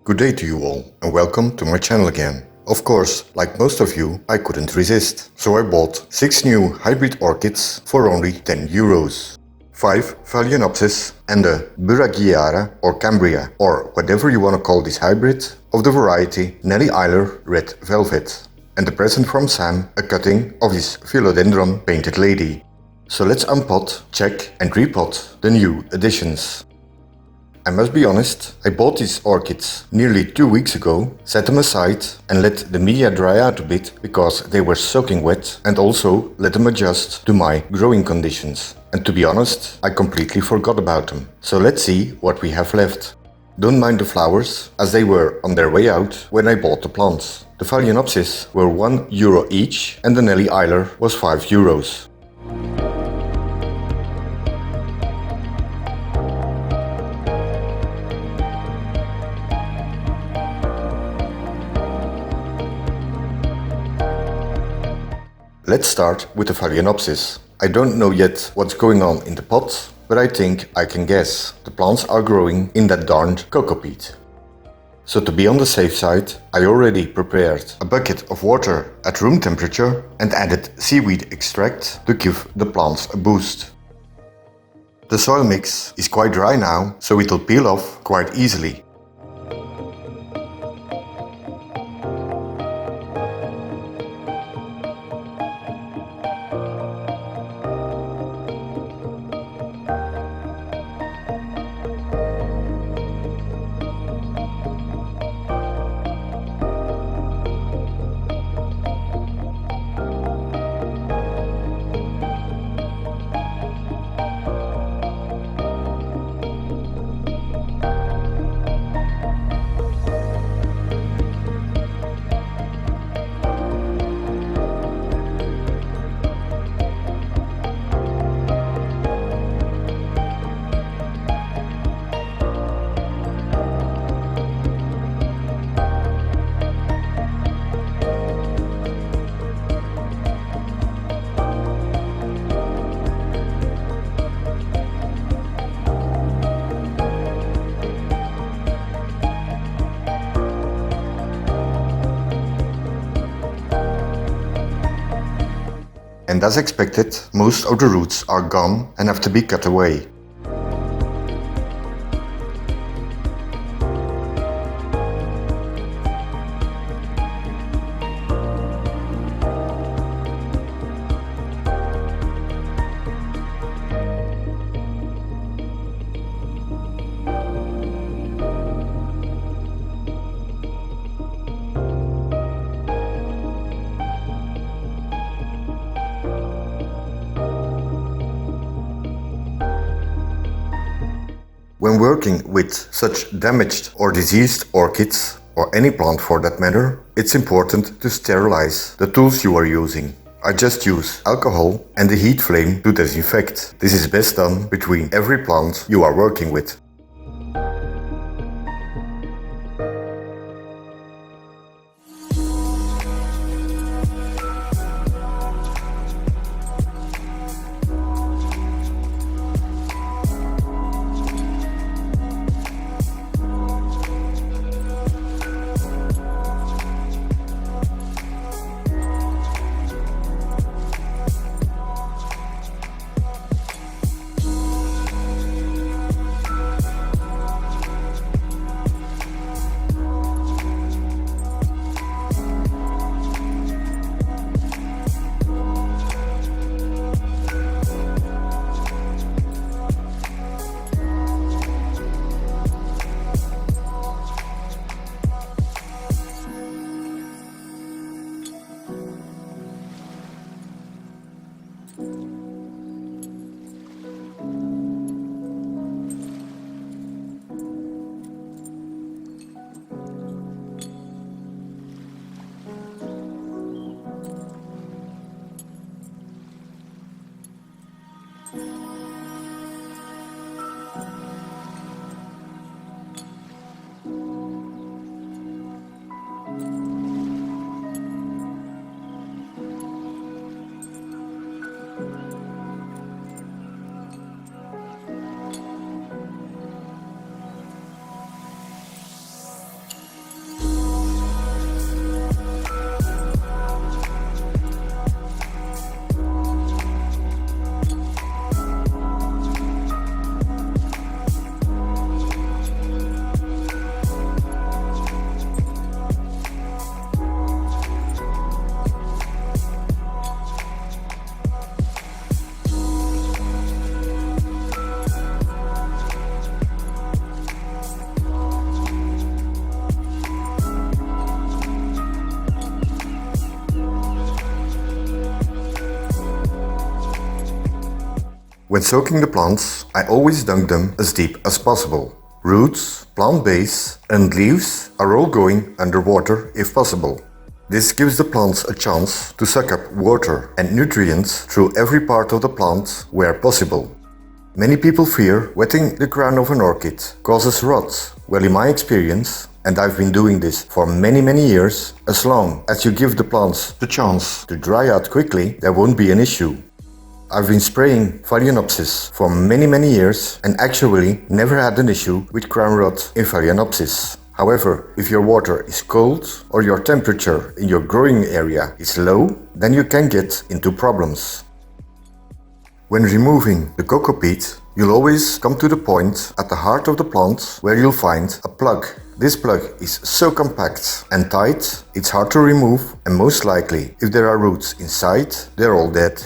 Good day to you all and welcome to my channel again. Of course, like most of you, I couldn't resist, so I bought 6 new hybrid orchids for only €10. 5 Phalaenopsis and a Burrageara or Cambria, or whatever you want to call this hybrid, of the variety Nelly Red Velvet. And a present from Sam, a cutting of his Philodendron Painted Lady. So let's unpot, check and repot the new additions. I must be honest, I bought these orchids nearly 2 weeks ago, set them aside and let the media dry out a bit because they were soaking wet, and also let them adjust to my growing conditions. And to be honest, I completely forgot about them. So let's see what we have left. Don't mind the flowers, as they were on their way out when I bought the plants. The Phalaenopsis were €1 each and the Nelly was €5. Let's start with the Phalaenopsis. I don't know yet what's going on in the pot, but I think I can guess. The plants are growing in that darned cocoa peat. So to be on the safe side, I already prepared a bucket of water at room temperature and added seaweed extract to give the plants a boost. The soil mix is quite dry now, so it'll peel off quite easily. And as expected, most of the roots are gone and have to be cut away. When working with such damaged or diseased orchids, or any plant for that matter, it's important to sterilize the tools you are using. I just use alcohol and the heat flame to disinfect. This is best done between every plant you are working with. When soaking the plants, I always dunk them as deep as possible. Roots, plant base and leaves are all going underwater if possible. This gives the plants a chance to suck up water and nutrients through every part of the plant where possible. Many people fear wetting the crown of an orchid causes rot. Well, in my experience, and I've been doing this for many years, as long as you give the plants the chance to dry out quickly, there won't be an issue. I've been spraying Phalaenopsis for many years and actually never had an issue with crown rot in Phalaenopsis. However, if your water is cold or your temperature in your growing area is low, then you can get into problems. When removing the cocoa peat, you'll always come to the point at the heart of the plant where you'll find a plug. This plug is so compact and tight, it's hard to remove, and most likely, if there are roots inside, they're all dead.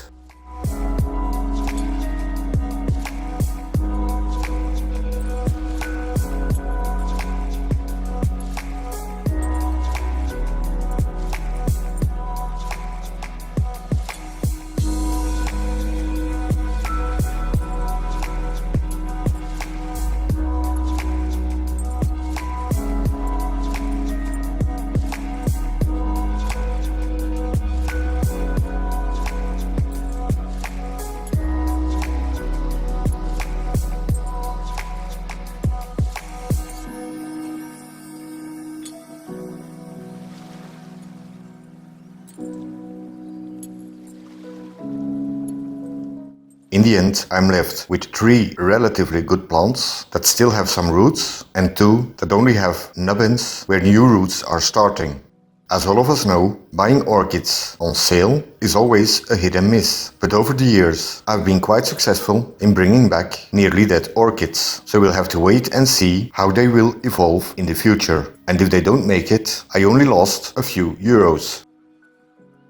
In the end, I'm left with 3 relatively good plants that still have some roots and 2 that only have nubbins where new roots are starting. As all of us know, buying orchids on sale is always a hit and miss, but over the years I've been quite successful in bringing back nearly dead orchids, so we'll have to wait and see how they will evolve in the future. And if they don't make it, I only lost a few euros.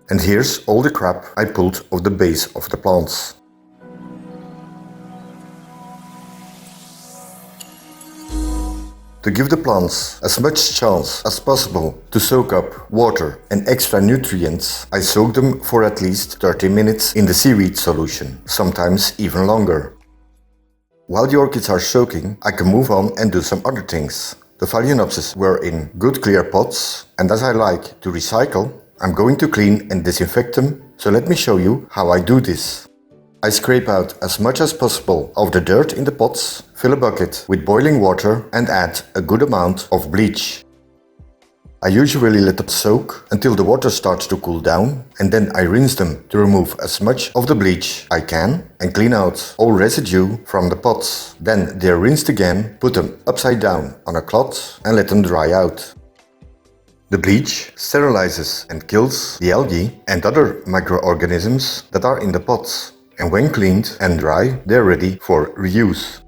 And here's all the crap I pulled off the base of the plants. To give the plants as much chance as possible to soak up water and extra nutrients, I soak them for at least 30 minutes in the seaweed solution, sometimes even longer. While the orchids are soaking, I can move on and do some other things. The Phalaenopsis were in good clear pots, and as I like to recycle, I'm going to clean and disinfect them, so let me show you how I do this. I scrape out as much as possible of the dirt in the pots, fill a bucket with boiling water and add a good amount of bleach. I usually let them soak until the water starts to cool down, and then I rinse them to remove as much of the bleach I can and clean out all residue from the pots. Then they're rinsed again, put them upside down on a cloth and let them dry out. The bleach sterilizes and kills the algae and other microorganisms that are in the pots. And when cleaned and dry, they're ready for reuse.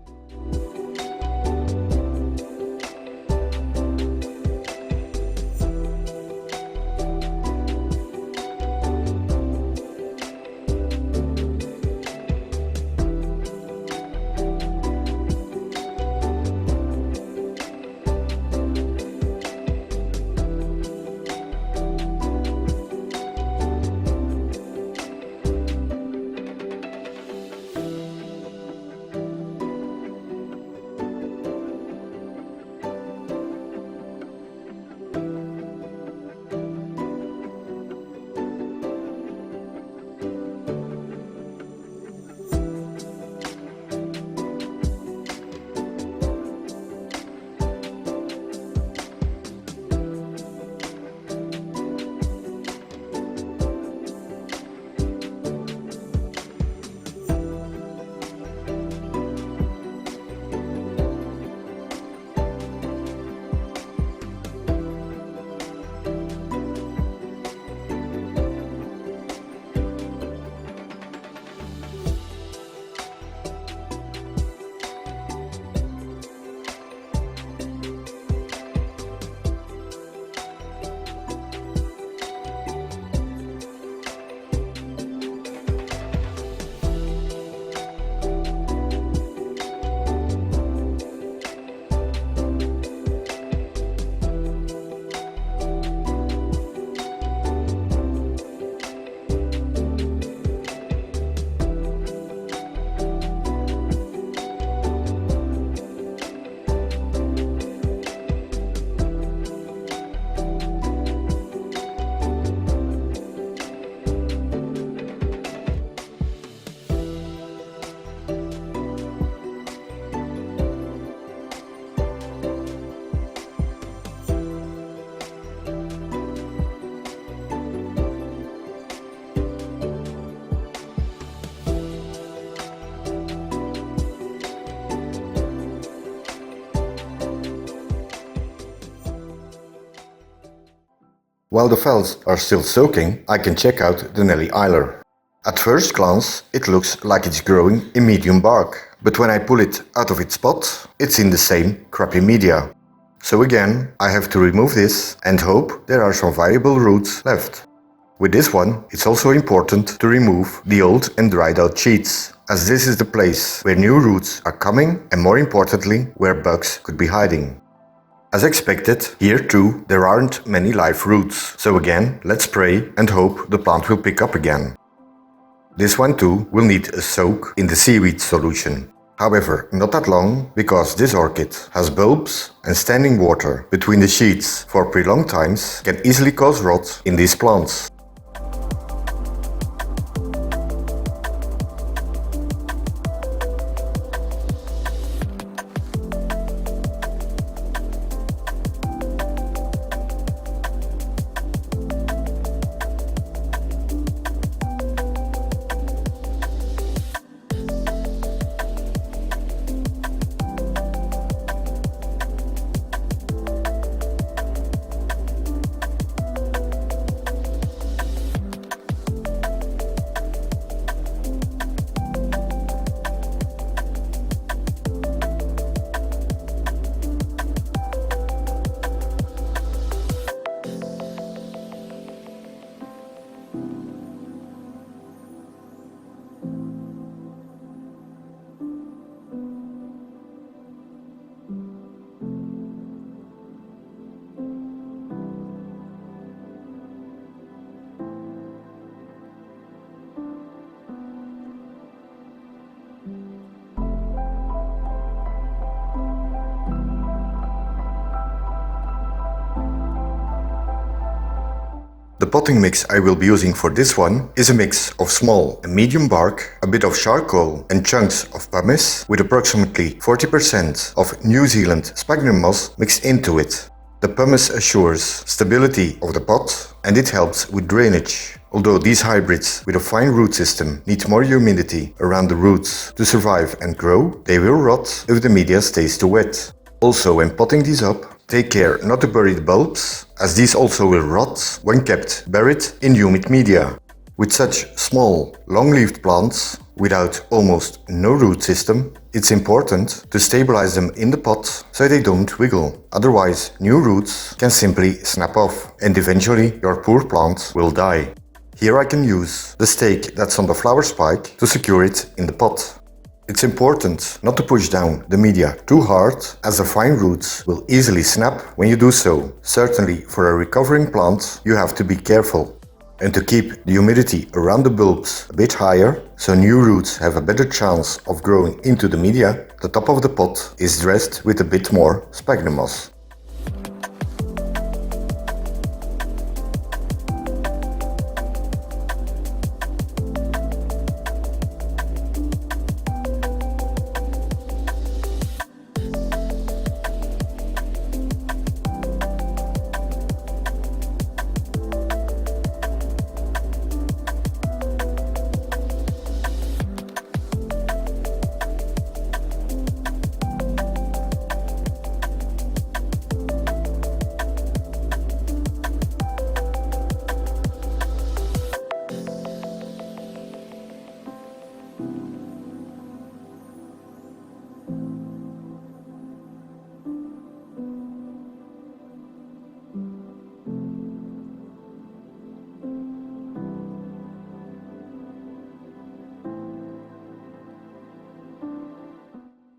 While the Phals are still soaking, I can check out the Nelly Eiler. At first glance, it looks like it's growing in medium bark, but when I pull it out of its pot, it's in the same crappy media. So again, I have to remove this and hope there are some viable roots left. With this one, it's also important to remove the old and dried out sheets, as this is the place where new roots are coming and more importantly, where bugs could be hiding. As expected, here too there aren't many live roots, so again, let's pray and hope the plant will pick up again. This one too will need a soak in the seaweed solution. However, not that long, because this orchid has bulbs and standing water between the sheets for prolonged times can easily cause rot in these plants. The potting mix I will be using for this one is a mix of small and medium bark, a bit of charcoal and chunks of pumice with approximately 40% of New Zealand sphagnum moss mixed into it. The pumice assures stability of the pot and it helps with drainage. Although these hybrids with a fine root system need more humidity around the roots to survive and grow, they will rot if the media stays too wet. Also, when potting these up, take care not to bury the bulbs, as these also will rot when kept buried in humid media. With such small, long-leaved plants, without almost no root system, it's important to stabilize them in the pot so they don't wiggle. Otherwise, new roots can simply snap off and eventually your poor plant will die. Here I can use the stake that's on the flower spike to secure it in the pot. It's important not to push down the media too hard, as the fine roots will easily snap when you do so. Certainly for a recovering plant you have to be careful. And to keep the humidity around the bulbs a bit higher, so new roots have a better chance of growing into the media, the top of the pot is dressed with a bit more sphagnum moss.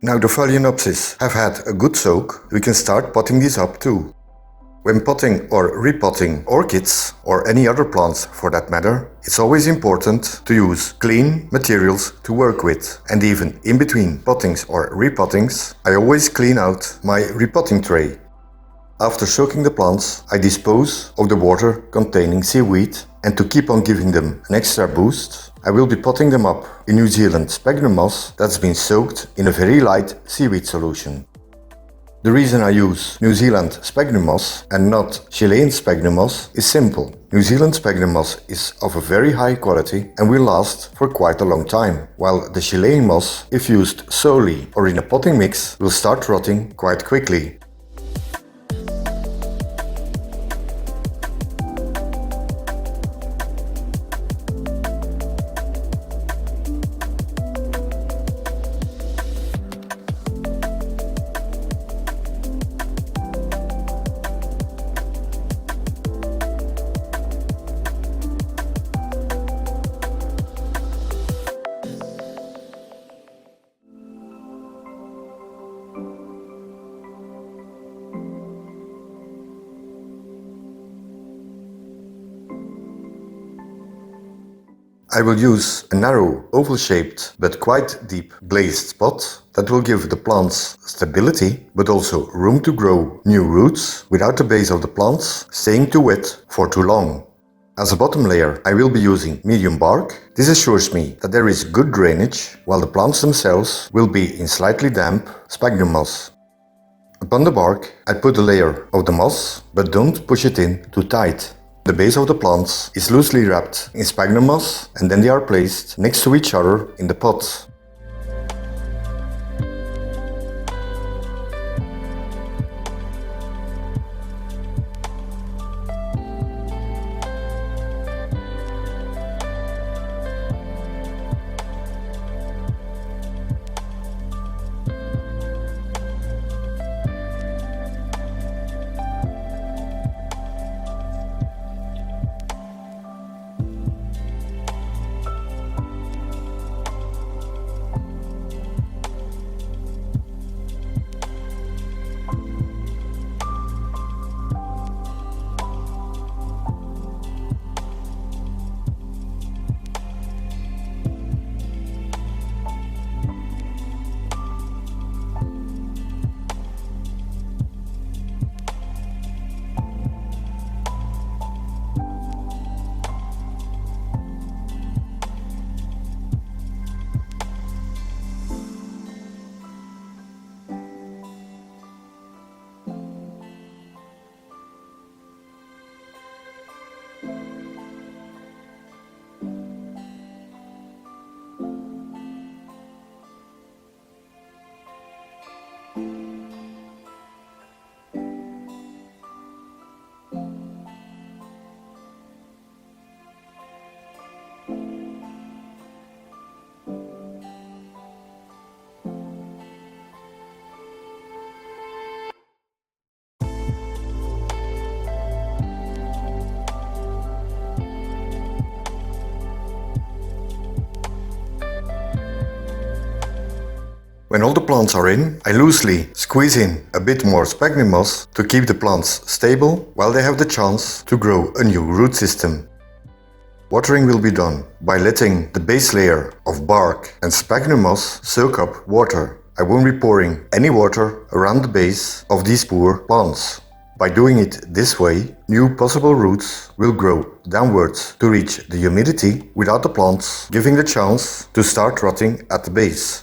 Now the Phalaenopsis have had a good soak, we can start potting these up too. When potting or repotting orchids, or any other plants for that matter, it's always important to use clean materials to work with. And even in between pottings or repottings, I always clean out my repotting tray. After soaking the plants, I dispose of the water containing seaweed, and to keep on giving them an extra boost, I will be potting them up in New Zealand sphagnum moss that's been soaked in a very light seaweed solution. The reason I use New Zealand sphagnum moss and not Chilean sphagnum moss is simple. New Zealand sphagnum moss is of a very high quality and will last for quite a long time, while the Chilean moss, if used solely or in a potting mix, will start rotting quite quickly. I will use a narrow, oval-shaped but quite deep glazed pot that will give the plants stability but also room to grow new roots without the base of the plants staying too wet for too long. As a bottom layer, I will be using medium bark. This assures me that there is good drainage, while the plants themselves will be in slightly damp sphagnum moss. Upon the bark, I put a layer of the moss, but don't push it in too tight. The base of the plants is loosely wrapped in sphagnum moss, and then they are placed next to each other in the pot. When all the plants are in, I loosely squeeze in a bit more sphagnum moss to keep the plants stable while they have the chance to grow a new root system. Watering will be done by letting the base layer of bark and sphagnum moss soak up water. I won't be pouring any water around the base of these poor plants. By doing it this way, new possible roots will grow downwards to reach the humidity without the plants giving the chance to start rotting at the base.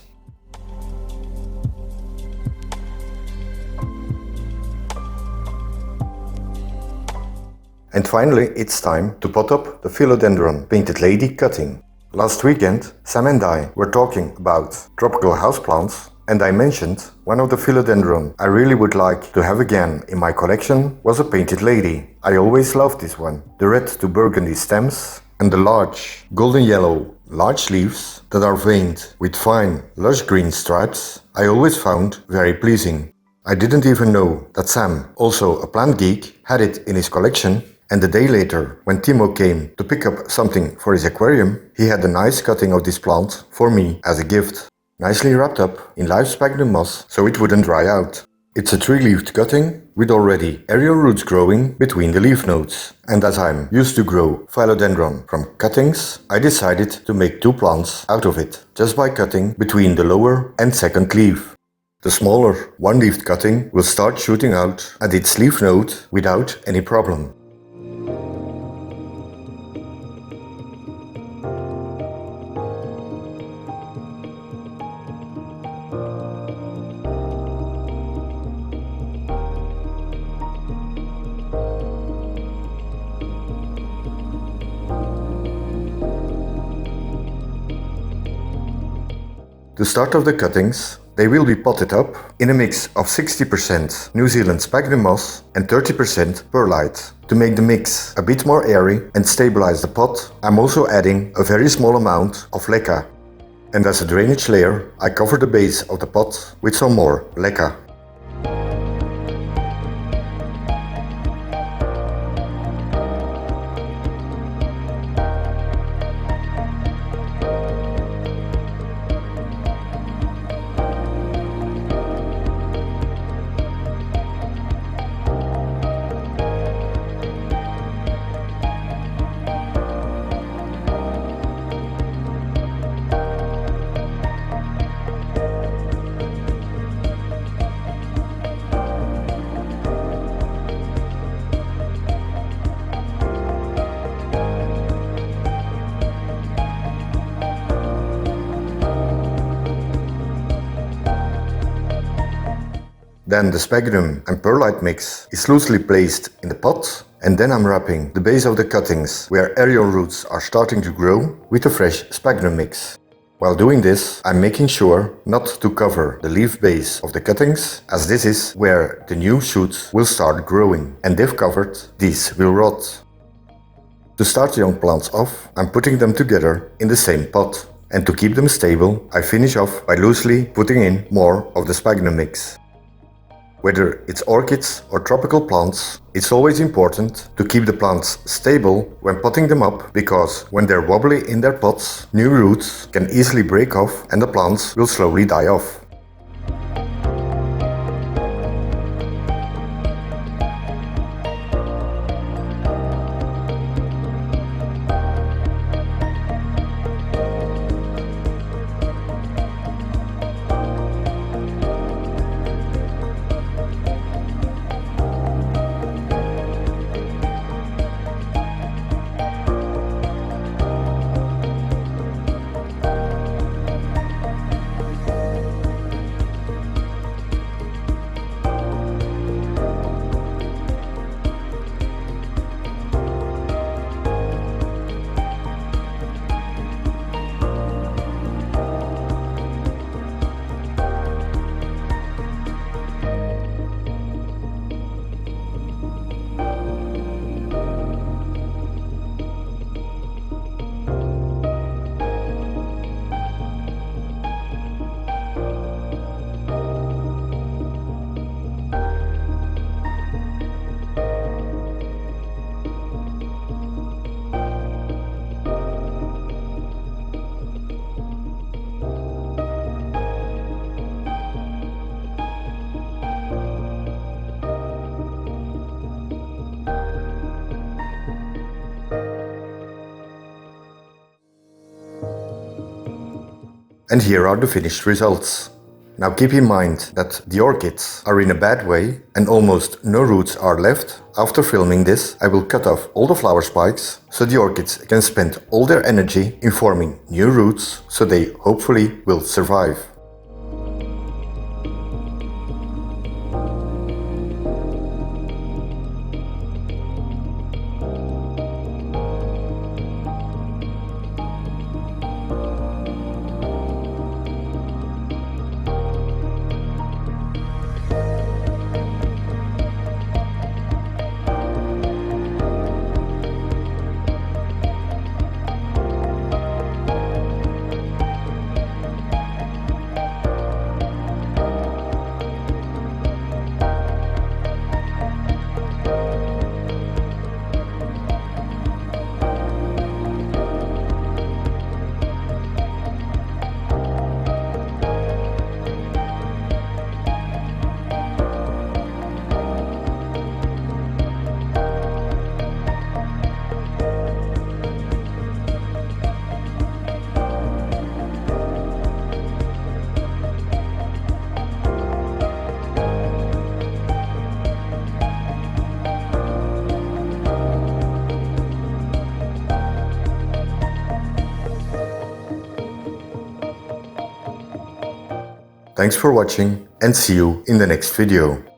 And finally, it's time to pot up the Philodendron Painted Lady cutting. Last weekend, Sam and I were talking about tropical houseplants, and I mentioned one of the philodendron I really would like to have again in my collection was a Painted Lady. I always loved this one. The red to burgundy stems and the large golden yellow large leaves that are veined with fine lush green stripes I always found very pleasing. I didn't even know that Sam, also a plant geek, had it in his collection. And a day later, when Timo came to pick up something for his aquarium, he had a nice cutting of this plant for me as a gift. Nicely wrapped up in live sphagnum moss so it wouldn't dry out. It's a 3-leaved cutting with already aerial roots growing between the leaf nodes. And as I'm used to grow philodendron from cuttings, I decided to make 2 plants out of it, just by cutting between the lower and second leaf. The smaller 1-leaved cutting will start shooting out at its leaf node without any problem. To start off the cuttings, they will be potted up in a mix of 60% New Zealand sphagnum moss and 30% perlite. To make the mix a bit more airy and stabilize the pot, I'm also adding a very small amount of leca. And as a drainage layer, I cover the base of the pot with some more leca. Then the sphagnum and perlite mix is loosely placed in the pot, and then I'm wrapping the base of the cuttings where aerial roots are starting to grow with a fresh sphagnum mix. While doing this, I'm making sure not to cover the leaf base of the cuttings, as this is where the new shoots will start growing, and if covered, these will rot. To start the young plants off, I'm putting them together in the same pot, and to keep them stable, I finish off by loosely putting in more of the sphagnum mix. Whether it's orchids or tropical plants, it's always important to keep the plants stable when potting them up, because when they're wobbly in their pots, new roots can easily break off and the plants will slowly die off. And here are the finished results. Now keep in mind that the orchids are in a bad way and almost no roots are left. After filming this, I will cut off all the flower spikes so the orchids can spend all their energy in forming new roots, so they hopefully will survive. Thanks for watching and see you in the next video.